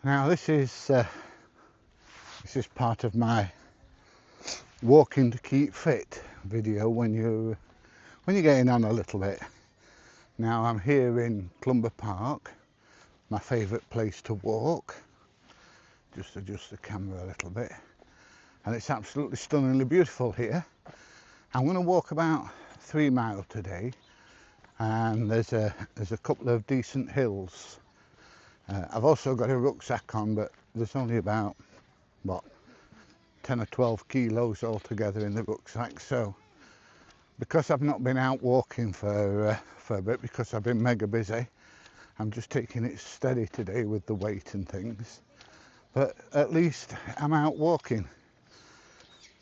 Now this is part of my walking to keep fit video when you're getting on a little bit. Now I'm here in Clumber Park, my favourite place to walk. Just adjust the camera a little bit, and it's absolutely stunningly beautiful here. I'm going to walk about 3 miles today, and there's a couple of decent hills. I've also got a rucksack on, but there's only about, what, 10 or 12 kilos altogether in the rucksack. So because I've not been out walking for a bit, because I've been mega busy, I'm just taking it steady today with the weight and things. But at least I'm out walking.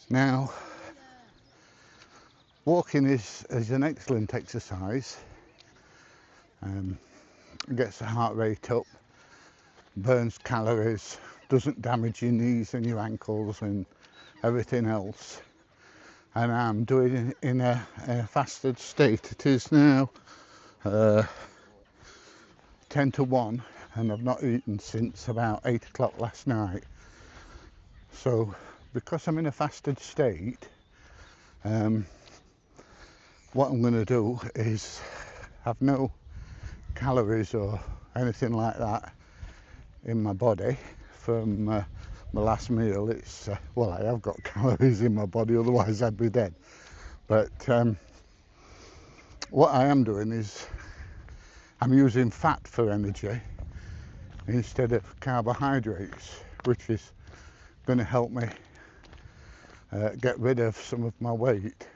Now, walking is an excellent exercise. Gets the heart rate up, burns calories, doesn't damage your knees and your ankles and everything else. And I'm doing it in a fasted state. It is now 10 to 1, and I've not eaten since about 8 o'clock last night. So because I'm in a fasted state, what I'm going to do is have no calories or anything like that in my body from my last meal. It's well, I have got calories in my body, otherwise I'd be dead. But what I am doing is I'm using fat for energy instead of carbohydrates, which is going to help me get rid of some of my weight.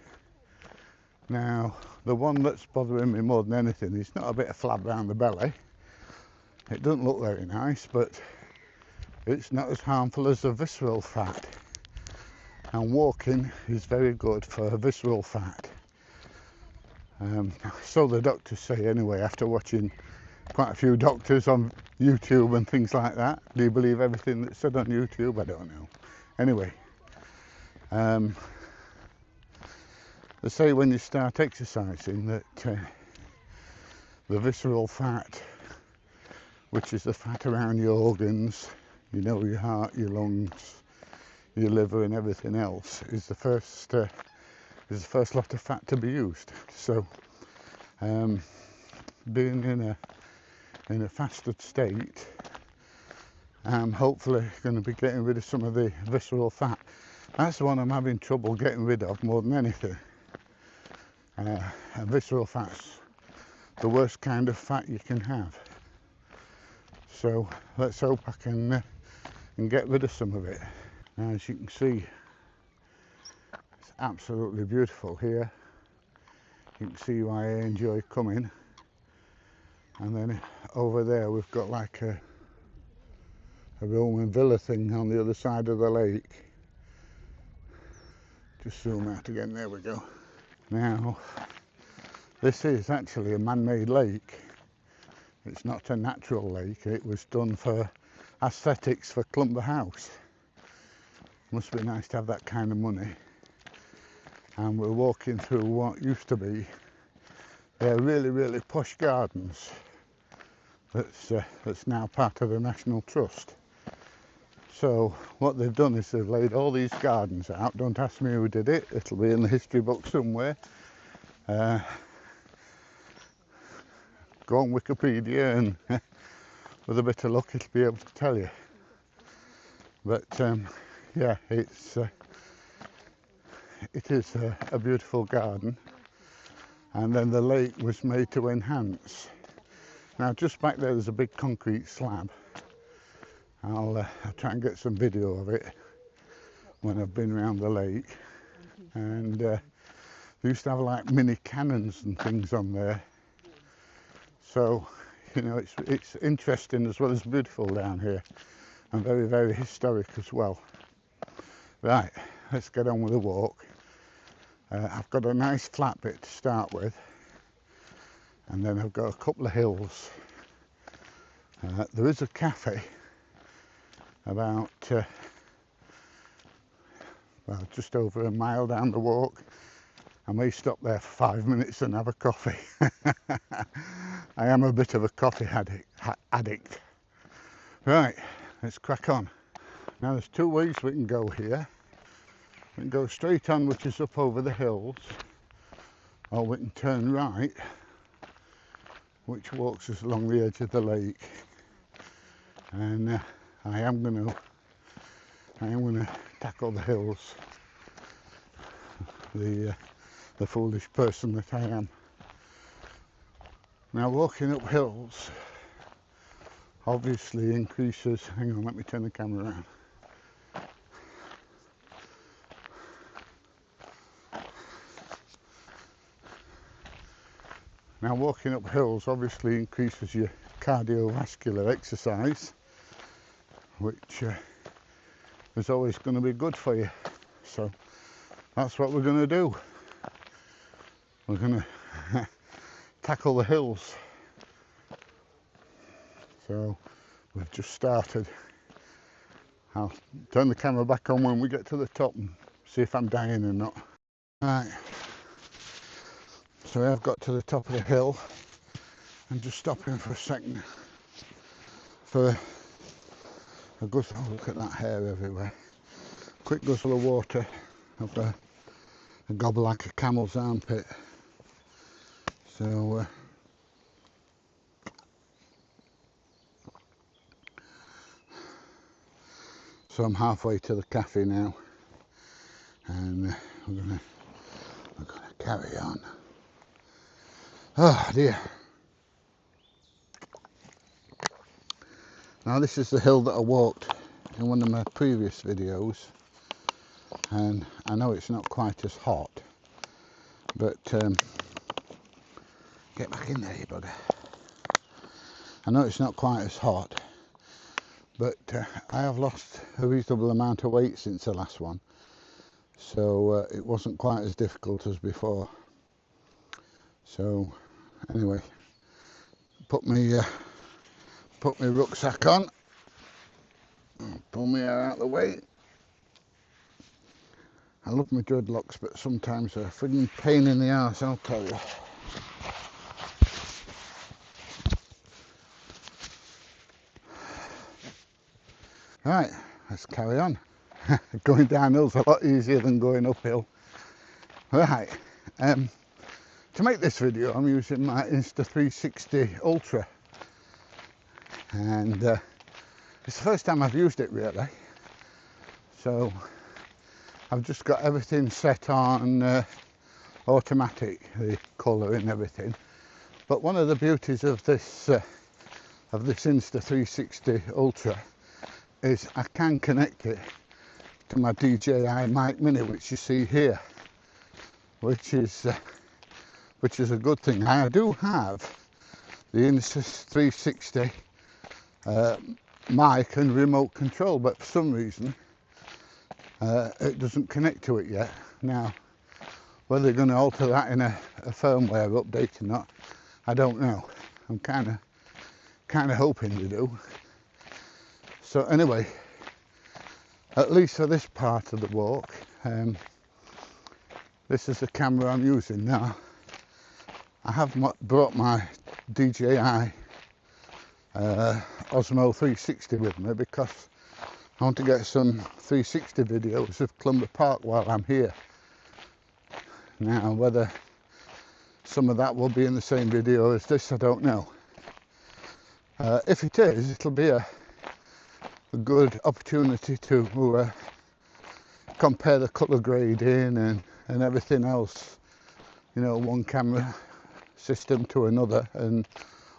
Now, the one that's bothering me more than anything is not a bit of flab around the belly. It doesn't look very nice, but it's not as harmful as the visceral fat. And walking is very good for visceral fat. So the doctors say anyway, after watching quite a few doctors on YouTube and things like that. Do you believe everything that's said on YouTube? I don't know. Anyway, they say when you start exercising that the visceral fat, which is the fat around your organs, you know, your heart, your lungs, your liver and everything else, is the first lot of fat to be used. So being in a fasted state, I'm hopefully going to be getting rid of some of the visceral fat. That's the one I'm having trouble getting rid of more than anything. And visceral fat's the worst kind of fat you can have. So let's hope I can get rid of some of it. Now, as you can see, it's absolutely beautiful here. You can see why I enjoy coming. And then over there we've got like a Roman villa thing on the other side of the lake. Just zoom out again, there we go. Now, this is actually a man-made lake. It's not a natural lake. It was done for aesthetics for Clumber House. Must be nice to have that kind of money. And we're walking through what used to be really, really posh gardens. That's now part of the National Trust. So what they've done is they've laid all these gardens out. Don't ask me who did it. It'll be in the history book somewhere. Go on Wikipedia and with a bit of luck it'll be able to tell you. But yeah, it is a beautiful garden, and then the lake was made to enhance. Now just back there's a big concrete slab. I'll try and get some video of it when I've been around the lake. And they used to have like mini cannons and things on there. So, you know, it's interesting as well as beautiful down here, and very, very historic as well. Right, let's get on with the walk. I've got a nice flat bit to start with, and then I've got a couple of hills. There is a cafe about well, just over a mile down the walk. I may stop there for 5 minutes and have a coffee. I am a bit of a coffee addict. Right, let's crack on. Now there's two ways we can go here. We can go straight on, which is up over the hills, or we can turn right, which walks us along the edge of the lake. And I am gonna tackle the hills, the foolish person that I am. Now walking up hills obviously increases, hang on, let me turn the camera around. Now walking up hills obviously increases your cardiovascular exercise, which is always going to be good for you. So that's what we're going to do. We're going to tackle the hills. So we've just started. I'll turn the camera back on when we get to the top and see if I'm dying or not. Right. So I've got to the top of the hill. I'm just stopping for a second for a guzzle. Oh, look at that hair everywhere. Quick guzzle of water. I've got a gobble like a camel's armpit. So I'm halfway to the cafe now, and we're gonna carry on. Oh dear. Now this is the hill that I walked in one of my previous videos, and I know it's not quite as hot, but get back in there, you bugger. I know it's not quite as hot, but I have lost a reasonable amount of weight since the last one, so it wasn't quite as difficult as before. So anyway, put my rucksack on, pull my hair out of the way. I love my dreadlocks, but sometimes they're a frigging pain in the arse, I'll tell you. Right, let's carry on. Going downhill's a lot easier than going uphill. Right, to make this video I'm using my Insta360 Ultra, and it's the first time I've used it really. So I've just got everything set on automatic, the colour and everything. But one of the beauties of this Insta360 Ultra is I can connect it to my DJI Mini, which you see here, which is a good thing. I do have the Insta360 mic and remote control, but for some reason it doesn't connect to it yet. Now, whether they're going to alter that in a firmware update or not, I don't know. I'm kind of hoping to do. So anyway, at least for this part of the walk, this is the camera I'm using now. I have brought my DJI Osmo 360 with me because I want to get some 360 videos of Clumber Park while I'm here. Now, whether some of that will be in the same video as this, I don't know. If it is, it'll be a good opportunity to compare the colour grading and everything else. You know, one camera system to another and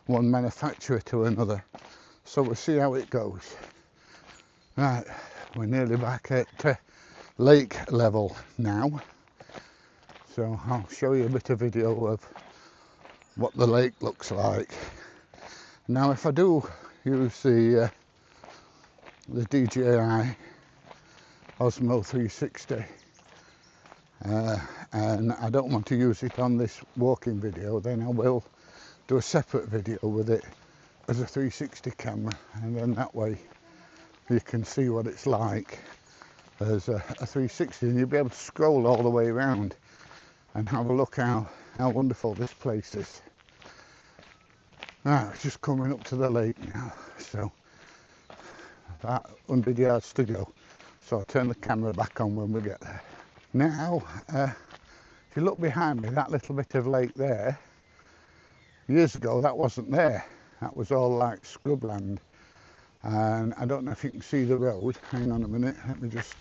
one manufacturer to another. So we'll see how it goes. Right, we're nearly back at lake level now. So I'll show you a bit of video of what the lake looks like. Now, if I do use the DJI Osmo 360 and I don't want to use it on this walking video, then I will do a separate video with it as a 360 camera, and then that way you can see what it's like as a 360, and you'll be able to scroll all the way around and have a look how wonderful this place is. Now, it's just coming up to the lake now, so about 100 yards to go. So I'll turn the camera back on when we get there. Now, if you look behind me, that little bit of lake there, years ago that wasn't there. That was all like scrubland. And I don't know if you can see the road. Hang on a minute, let me just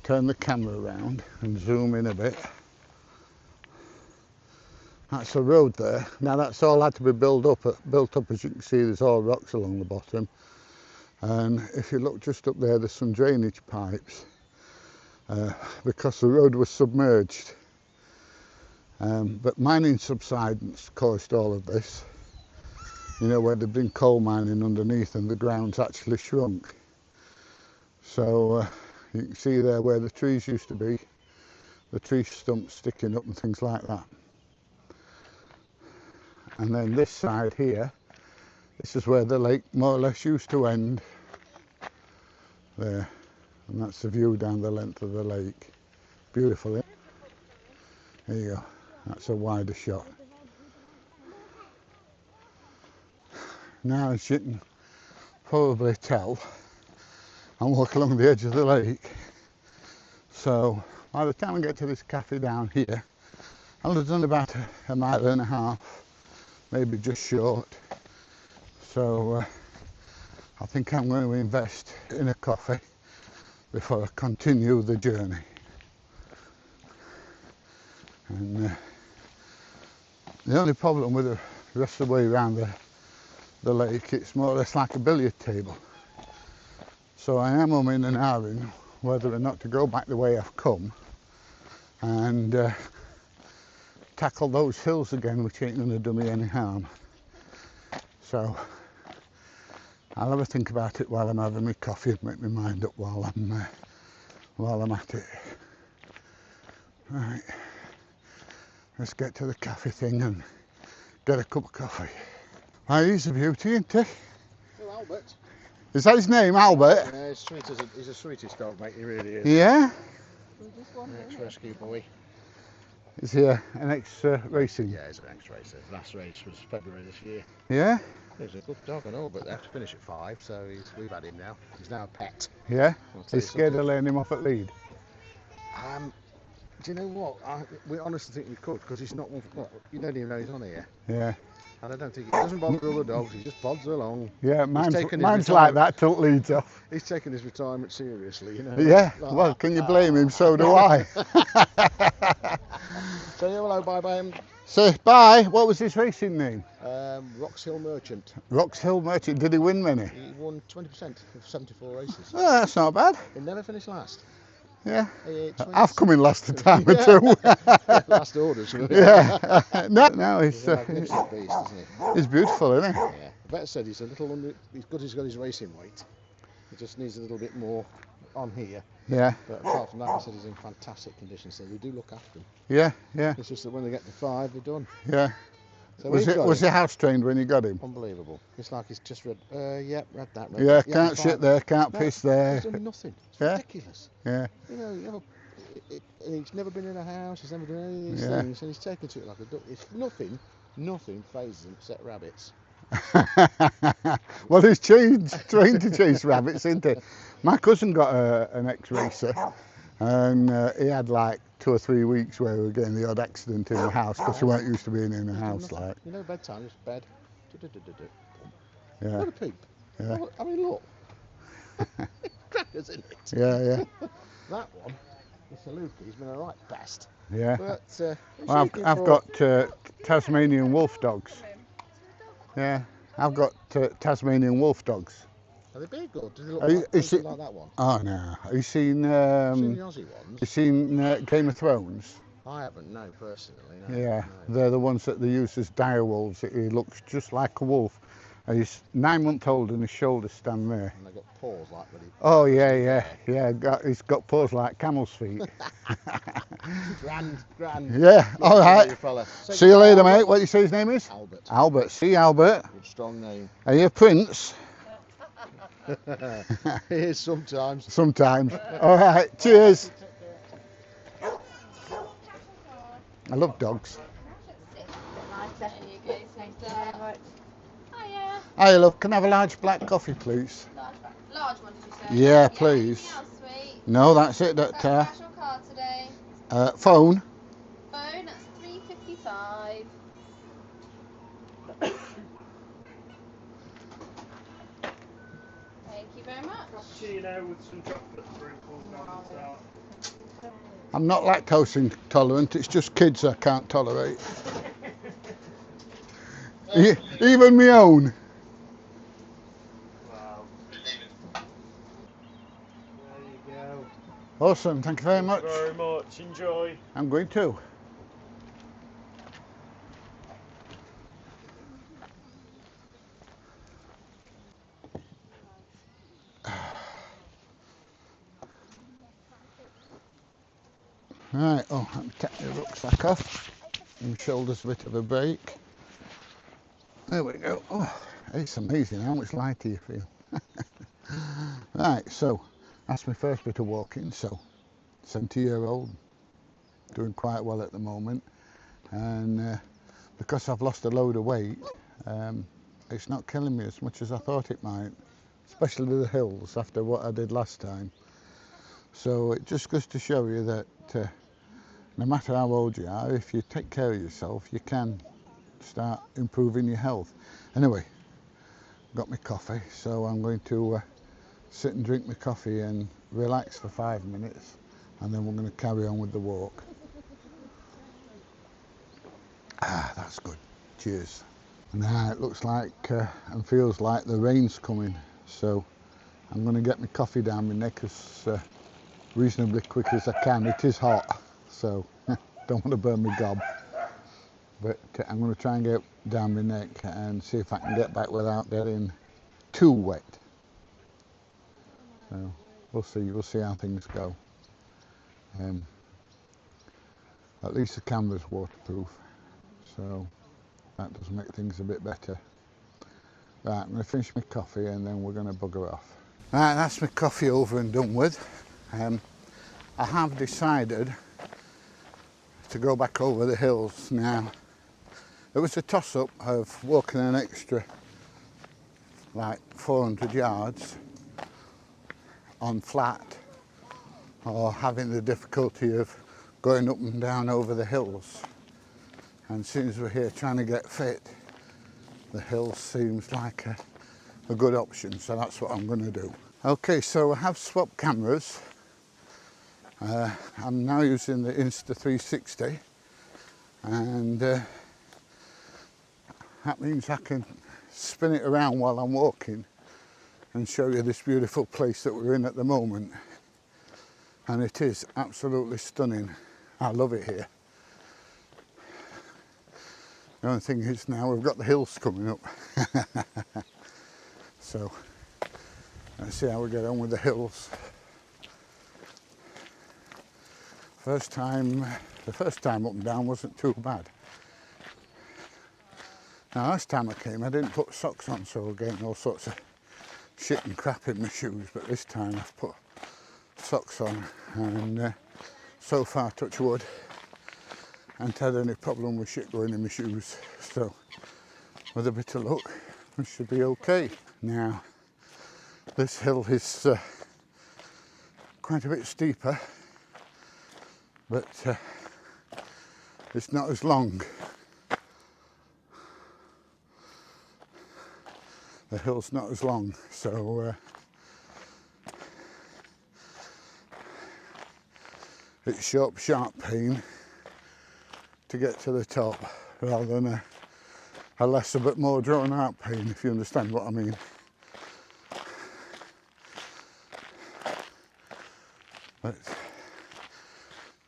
turn the camera around and zoom in a bit. That's the road there. Now that's all had to be built up. As you can see, there's all rocks along the bottom. And if you look just up there, there's some drainage pipes because the road was submerged. But mining subsidence caused all of this. You know, where they've been coal mining underneath and the ground's actually shrunk. So you can see there where the trees used to be, the tree stumps sticking up and things like that. And then this side here, this is where the lake more or less used to end. There, and that's the view down the length of the lake. Beautiful, eh? There you go, that's a wider shot. Now, as you can probably tell, I'm walking along the edge of the lake. So by the time I get to this cafe down here, I'll have done about a mile and a half, maybe just short. So I think I'm going to invest in a coffee before I continue the journey. And the only problem with the rest of the way around the lake, it's more or less like a billiard table. So I am umming and ahhing whether or not to go back the way I've come and tackle those hills again, which ain't going to do me any harm. So I'll have a think about it while I'm having my coffee and make my mind up while I'm at it. Right, let's get to the cafe thing and get a cup of coffee. Right, he's a beauty, isn't he? Well, Albert. Is that his name, Albert? Yeah, he's a sweetest dog, mate, he really is. Yeah? Ex-rescue boy. Is he an ex-racing? Yeah, he's an ex-racer. His last race was February this year. Yeah? He's a good dog and all, but they have to finish at 5, so we've had him now. He's now a pet. Yeah? He's scared of laying him off at lead? Do you know what? We honestly think we could, because he's not one. You don't even know he's on here. Yeah. And I don't think he doesn't bother all the dogs. He just plods along. Yeah, mine's like that till it leads off. He's taking his retirement seriously, you know. Yeah. Well, can you blame him? So do I. Say hello, bye. Say bye. What was his racing name? Rocks Hill Merchant. Rocks Hill Merchant. Did he win many? He won 20% of 74 races. Oh, that's not bad. He never finished last. Yeah, I've come in last a time or two. Last orders. Yeah. No, he's a magnificent beast, isn't he? He's beautiful, isn't he? Yeah. The vet said he's a little under. He's got his racing weight. He just needs a little bit more on here. Yeah. But apart from that, he said he's in fantastic condition. So we do look after him. Yeah, yeah. It's just that when they get to 5, they're done. Yeah. So was he house trained when you got him? Unbelievable. It's like he's just read. Yeah, read that. Yeah, can't shit there, can't piss there. He's done nothing. It's ridiculous. Yeah. You know, and he's never been in a house. He's never done any of these things, and he's taken to it like a duck. It's nothing phases him except rabbits. Well, he's trained to chase rabbits, isn't he? My cousin got an ex-racer, and he had like 2 or 3 weeks where we were getting the odd accident in the house because he weren't used to being in a house like. You know, bedtime is bed. Yeah. What a peep. Yeah. I mean, look. Crackers in it. Yeah. That one, the Saluki, he's been a right pest. Yeah. But well, I've got Tasmanian wolf dogs. Yeah, I've got Tasmanian wolf dogs. Are they big or do they look like that one? Oh no. Have you seen? I've seen the Aussie ones. You seen Game of Thrones? I haven't, no, personally. No, yeah, no. They're the ones that they use as dire wolves. He looks just like a wolf. And he's 9 months old and his shoulders stand there. And they've got paws like really. Oh yeah. He's got paws like camel's feet. Grand. Yeah, all right. See you later, mate. What do you say his name is? Albert. Albert. See, Albert. Good, strong name. Are you a prince? He is sometimes. Sometimes. All right. Cheers. I love dogs. Hiya. Hiya, love. Can I have a large black coffee, please? Large one. Yeah, please. Anything else, sweet? No, that's it, That's Doctor. cash or card today? Phone. Phone, that's £3.55. Thank you very much. Cappuccino with some chocolate sprinkles on the top. I'm not lactose intolerant, it's just kids I can't tolerate. Even my own. Wow. There you go. Awesome, thank you very Thank much. you very much. Enjoy. I'm going to. Right, oh, let me take the rucksack off. My shoulder's a bit of a break. There we go. Oh, it's amazing how much lighter you feel. Right, so that's my first bit of walking. So 70-year-old, doing quite well at the moment. And because I've lost a load of weight, it's not killing me as much as I thought it might, especially the hills after what I did last time. So it just goes to show you that no matter how old you are, if you take care of yourself, you can start improving your health. Anyway, got my coffee, so I'm going to sit and drink my coffee and relax for 5 minutes, and then we're going to carry on with the walk. Ah, that's good. Cheers. Now it looks like and feels like the rain's coming, so I'm going to get my coffee down my neck as reasonably quick as I can. It is hot, so don't want to burn my gob, but I'm going to try and get down my neck and see if I can get back without getting too wet. So we'll see how things go. At least the camera's waterproof, so that does make things a bit better. Right, I'm going to finish my coffee and then we're going to bugger off. Right, that's my coffee over and done with. I have decided to go back over the hills now. It was a toss-up of walking an extra like 400 yards on flat, or having the difficulty of going up and down over the hills. And since we're here trying to get fit, the hills seems like a good option, so that's what I'm going to do. Okay, so I have swapped cameras. I'm now using the Insta360, and that means I can spin it around while I'm walking and show you this beautiful place that we're in at the moment. And it is absolutely stunning. I love it here. The only thing is now we've got the hills coming up. So let's see how we get on with the hills. The first time up and down wasn't too bad. Now last time I came I didn't put socks on, so we're getting all sorts of shit and crap in my shoes, but this time I've put socks on, and so far, touch wood, I haven't had any problem with shit going in my shoes, so with a bit of luck we should be okay. Now this hill is quite a bit steeper, but it's not as long. The hill's not as long, so it's sharp pain to get to the top, rather than a lesser but more drawn out pain, if you understand what I mean. But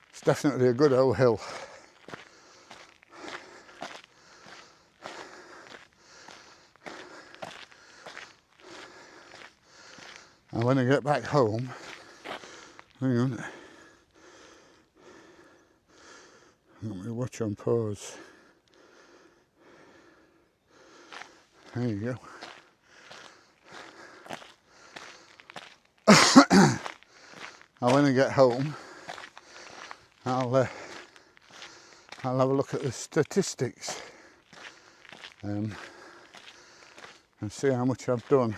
it's definitely a good old hill. And when I get back home, hang on, let me watch on pause. There you go. And when I get home, I'll have a look at the statistics and see how much I've done.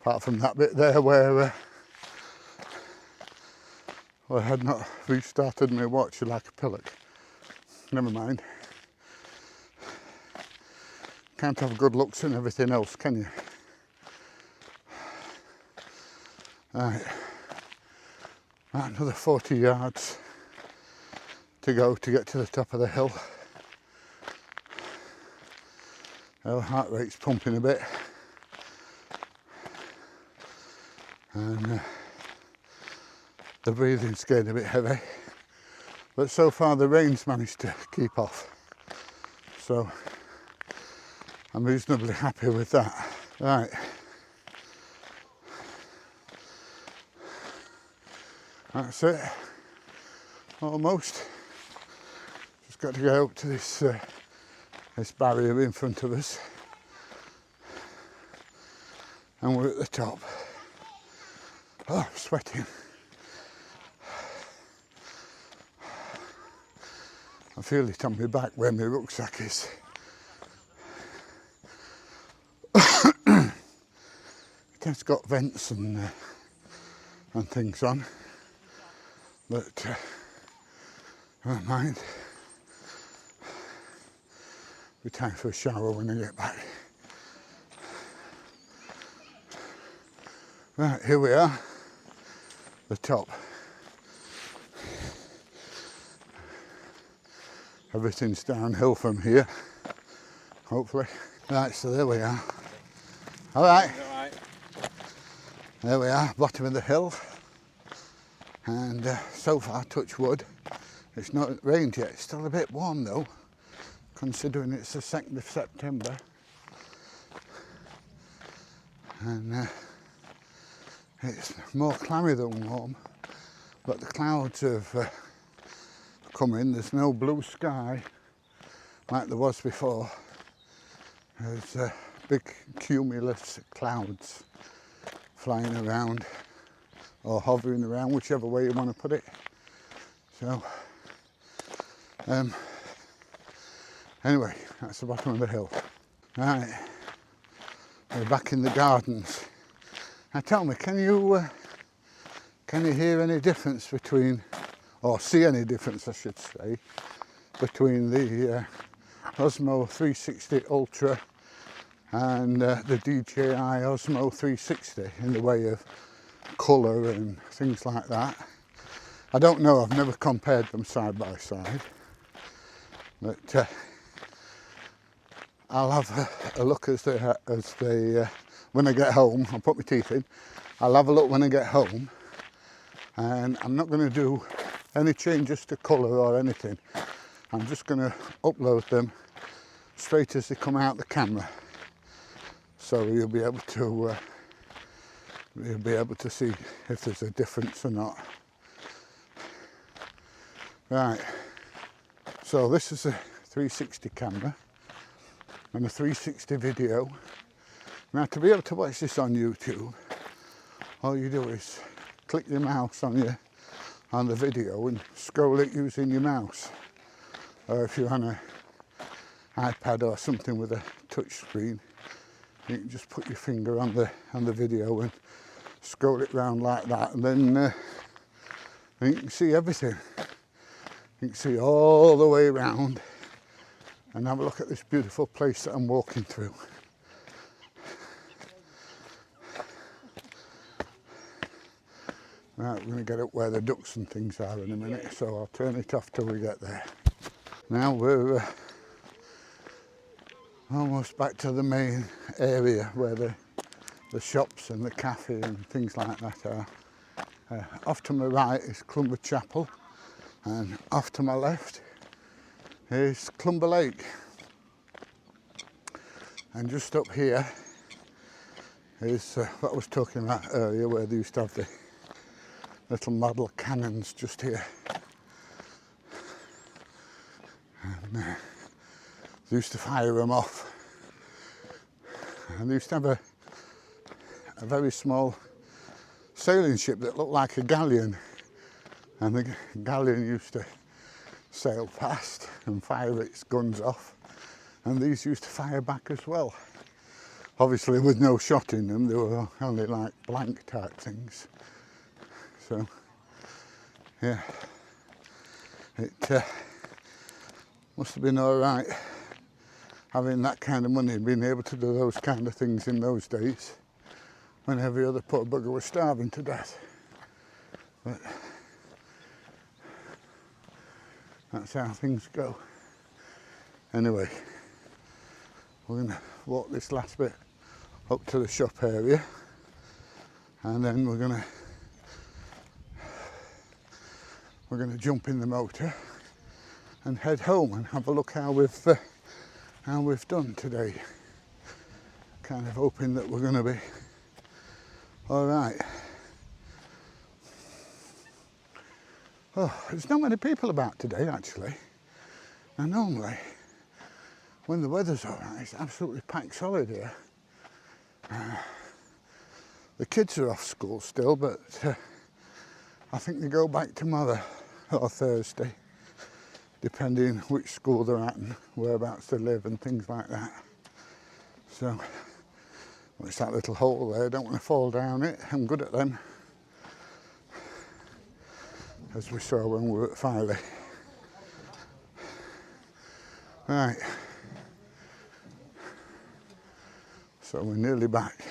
Apart from that bit there where I had not restarted my watch like a pillock. Never mind. Can't have good looks and everything else, can you? Right. Another 40 yards to go to get to the top of the hill. Our heart rate's pumping a bit. And the breathing's getting a bit heavy. But so far the rain's managed to keep off. So I'm reasonably happy with that. Right. That's it. Almost. Just got to go up to this this barrier in front of us. And we're at the top. Oh, I'm sweating. I feel it on my back where my rucksack is. It has got vents and things on, but never mind. Be time for a shower when I get back. Right, here we are, the top. Everything's downhill from here, hopefully. Right, so there we are. All right. There we are, bottom of the hill. And so far, touch wood, it's not rained yet. It's still a bit warm though, considering it's the 2nd of September. And it's more clammy than warm, but the clouds have come in. There's no blue sky like there was before. There's big cumulus clouds flying around or hovering around, whichever way you want to put it. So anyway, that's the bottom of the hill. Right, we're back in the gardens. Now tell me, can you hear any difference between, or see any difference I should say, between the Osmo 360 Ultra and the DJI Osmo 360 in the way of colour and things like that? I don't know, I've never compared them side by side, but I'll have a look as they when I get home. I'll put my teeth in. I'll have a look when I get home, and I'm not going to do any changes to colour or anything. I'm just going to upload them straight as they come out the camera, so you'll be able to see if there's a difference or not. Right, so this is a 360 camera and a 360 video. Now to be able to watch this on YouTube, all you do is click your mouse on the video and scroll it using your mouse. Or if you're on an iPad or something with a touch screen, you can just put your finger on the video and scroll it round like that, and then you can see everything. You can see all the way around and have a look at this beautiful place that I'm walking through. Right, we're going to get up where the ducks and things are in a minute, so I'll turn it off till we get there. Now we're almost back to the main area where the shops and the cafe and things like that are. Off to my right is Clumber Chapel, and off to my left is Clumber Lake. And just up here is what I was talking about earlier, where they used to have the little model cannons just here. And they used to fire them off. And they used to have a very small sailing ship that looked like a galleon. And the galleon used to sail past and fire its guns off. And these used to fire back as well. Obviously with no shot in them, they were only like blank type things. So yeah, it must have been all right having that kind of money and being able to do those kind of things in those days when every other poor bugger was starving to death. But that's how things go. Anyway, we're going to walk this last bit up to the shop area, and then we're going to jump in the motor and head home and have a look how we've done today. Kind of hoping that we're going to be all right. Oh, there's not many people about today actually. And normally, when the weather's all right, it's absolutely packed solid here. The kids are off school still, but I think they go back tomorrow or Thursday, depending which school they're at and whereabouts they live and things like that. So, well, it's that little hole there, I don't want to fall down it, I'm good at them. As we saw when we were at Filey. Right, so we're nearly back.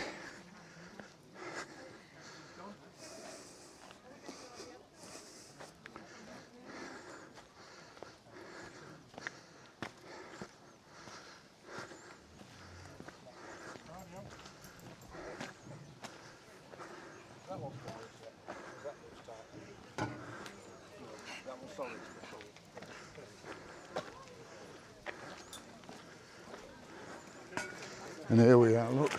And here we are, look,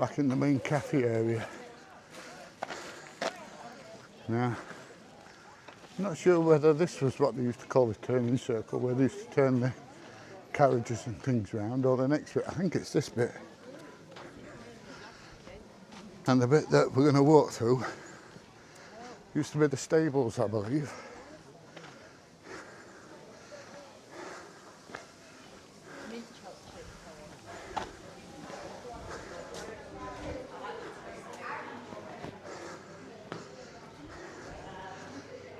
back in the main cafe area. Now, I'm not sure whether this was what they used to call the turning circle, where they used to turn the carriages and things round, or the next bit. I think it's this bit. And the bit that we're going to walk through used to be the stables, I believe.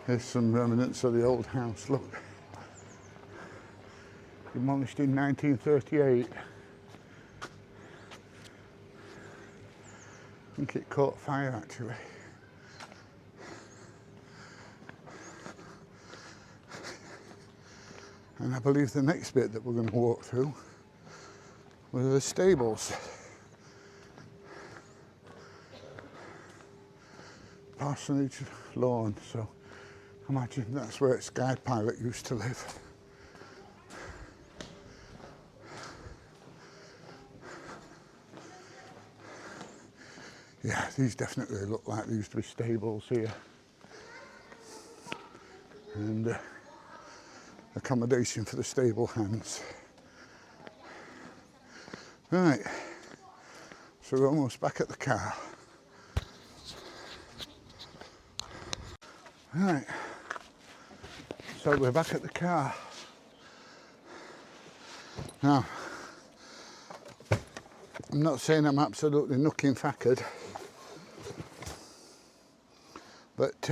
Here's some remnants of the old house, look. Demolished in 1938. I think it caught fire actually. And I believe the next bit that we're going to walk through were the stables. Parsonage lawn, so I imagine that's where Sky Pilot used to live. Yeah, these definitely look like there used to be stables here. And accommodation for the stable hands. Right, so we're almost back at the car. Right, so we're back at the car. Now, I'm not saying I'm absolutely nooking fackered, but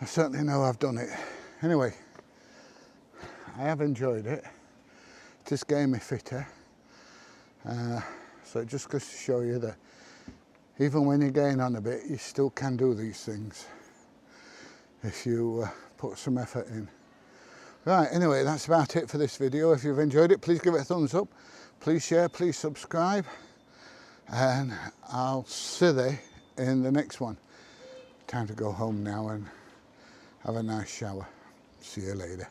I certainly know I've done it. Anyway, I have enjoyed it. It is gamey fitter, so it just goes to show you that even when you're getting on a bit, you still can do these things if you put some effort in. Right, anyway, that's about it for this video. If you've enjoyed it, please give it a thumbs up. Please share, please subscribe. And I'll see you in the next one. Time to go home now and have a nice shower. See you later.